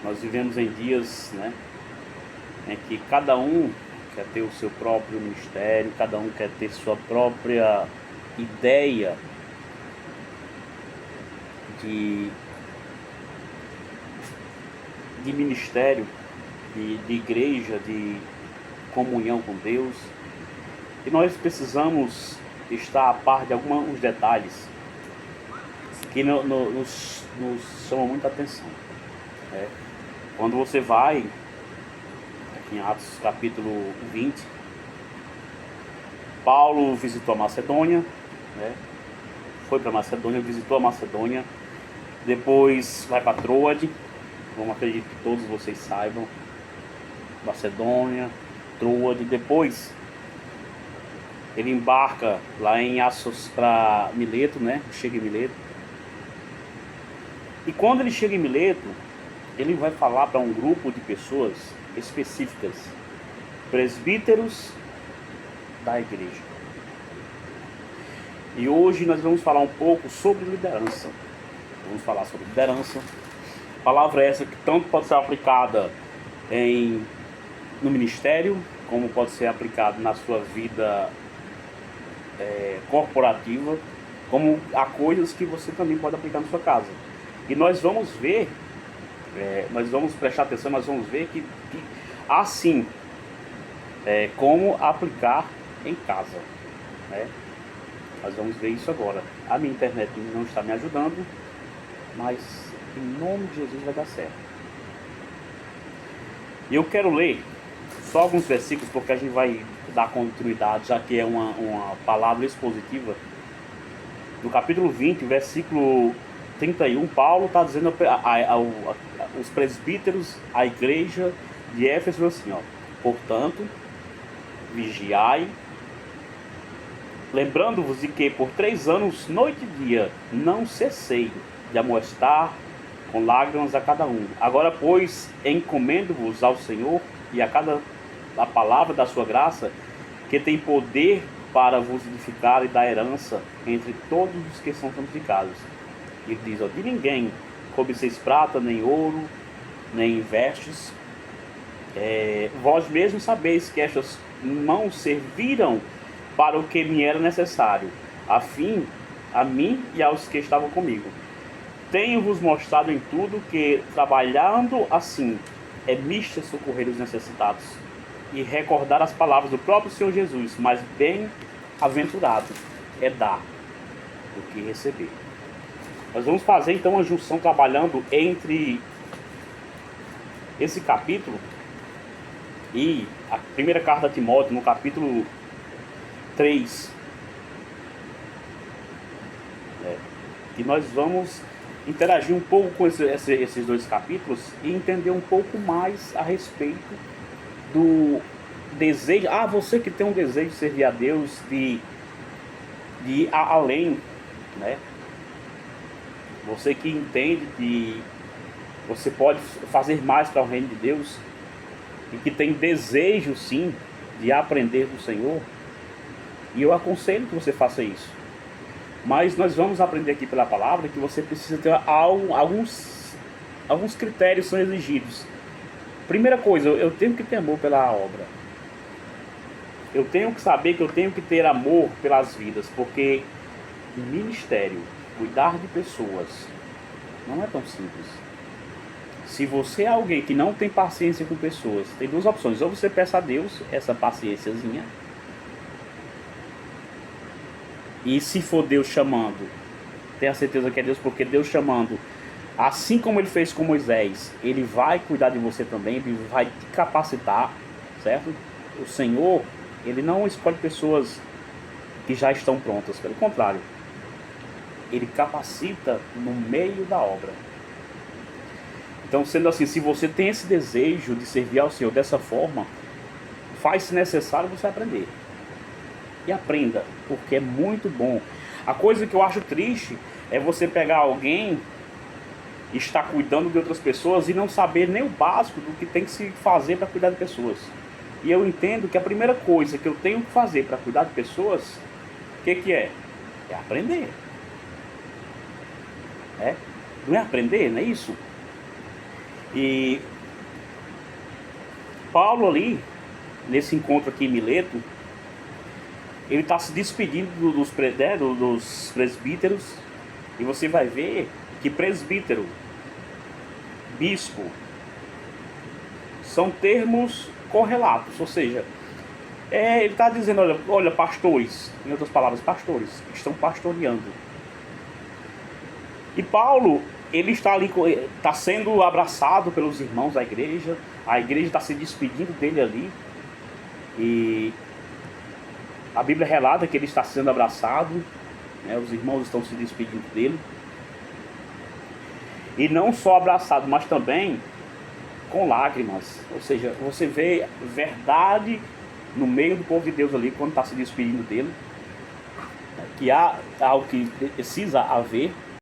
Nós vivemos em dias, né, em que cada um quer ter o seu próprio ministério, cada um quer ter sua própria ideia de, de ministério, de igreja, de comunhão com Deus. E nós precisamos estar a par de alguns detalhes que nos chamam muita atenção. Né? Quando você vai, aqui em Atos capítulo 20, Paulo visitou a Macedônia, né? Foi para Macedônia, visitou a Macedônia, depois vai para Troade, como acredito que todos vocês saibam, Macedônia, Troade, depois ele embarca lá em Assos para Mileto, né? Chega em Mileto. E quando ele chega em Mileto, ele vai falar para um grupo de pessoas específicas, presbíteros da igreja. E hoje nós vamos falar um pouco sobre liderança. Vamos falar sobre liderança. Palavra essa que tanto pode ser aplicada no ministério, como pode ser aplicada na sua vida corporativa, como há coisas que você também pode aplicar na sua casa. E nós vamos ver, nós vamos prestar atenção, nós vamos ver que há sim como aplicar em casa, né? Nós vamos ver isso agora. A minha internet não está me ajudando, mas em nome de Jesus vai dar certo. E eu quero ler só alguns versículos, porque a gente vai dar continuidade, já que é uma palavra expositiva. No capítulo 20, versículo 31, Paulo está dizendo aos presbíteros, à igreja de Éfeso assim, ó: portanto, vigiai, lembrando-vos de que por 3 anos, noite e dia, não cessei de amoestar com lágrimas a cada um. Agora, pois, encomendo-vos ao Senhor e a palavra da sua graça, que tem poder para vos edificar e dar herança entre todos os que são santificados. E diz, ó: de ninguém cobiceis prata, nem ouro, nem vestes. Vós mesmos sabeis que estas mãos serviram para o que me era necessário, a mim e aos que estavam comigo. Tenho-vos mostrado em tudo que, trabalhando assim, é mister socorrer os necessitados e recordar as palavras do próprio Senhor Jesus, mas bem-aventurado é dar do que receber. Nós vamos fazer então uma junção trabalhando entre esse capítulo e a primeira carta a Timóteo, no capítulo 3. E nós vamos interagir um pouco com esses dois capítulos e entender um pouco mais a respeito do desejo. Você que tem um desejo de servir a Deus, de ir além, né? Você que entende que você pode fazer mais para o reino de Deus e que tem desejo sim de aprender do Senhor, e eu aconselho que você faça isso. Mas nós vamos aprender aqui pela palavra que você precisa ter alguns critérios são exigidos. Primeira coisa, eu tenho que ter amor pela obra. Eu tenho que saber que eu tenho que ter amor pelas vidas, porque o ministério, cuidar de pessoas, não é tão simples. Se você é alguém que não tem paciência com pessoas, tem duas opções: ou você peça a Deus essa paciênciazinha, e se for Deus chamando, tenha certeza que é Deus, porque Deus chamando, assim como ele fez com Moisés, ele vai cuidar de você também, ele vai te capacitar, certo? O Senhor, ele não escolhe pessoas que já estão prontas, pelo contrário, ele capacita no meio da obra. Então, sendo assim, se você tem esse desejo de servir ao Senhor dessa forma, faz-se necessário você aprender. E aprenda, porque é muito bom. A coisa que eu acho triste é você pegar alguém e estar cuidando de outras pessoas e não saber nem o básico do que tem que se fazer para cuidar de pessoas. E eu entendo que a primeira coisa que eu tenho que fazer para cuidar de pessoas, o que é? É aprender. Não é aprender, não é isso? E Paulo ali, nesse encontro aqui em Mileto, ele está se despedindo dos presbíteros. E você vai ver que presbítero, bispo, são termos correlatos. Ou seja, ele está dizendo, olha, pastores, em outras palavras, pastores, que estão pastoreando. E Paulo, ele está ali, está sendo abraçado pelos irmãos da igreja. A igreja está se despedindo dele ali. E a Bíblia relata que ele está sendo abraçado, né? Os irmãos estão se despedindo dele. E não só abraçado, mas também com lágrimas. Ou seja, você vê verdade no meio do povo de Deus ali, quando está se despedindo dele, que há algo que precisa haver.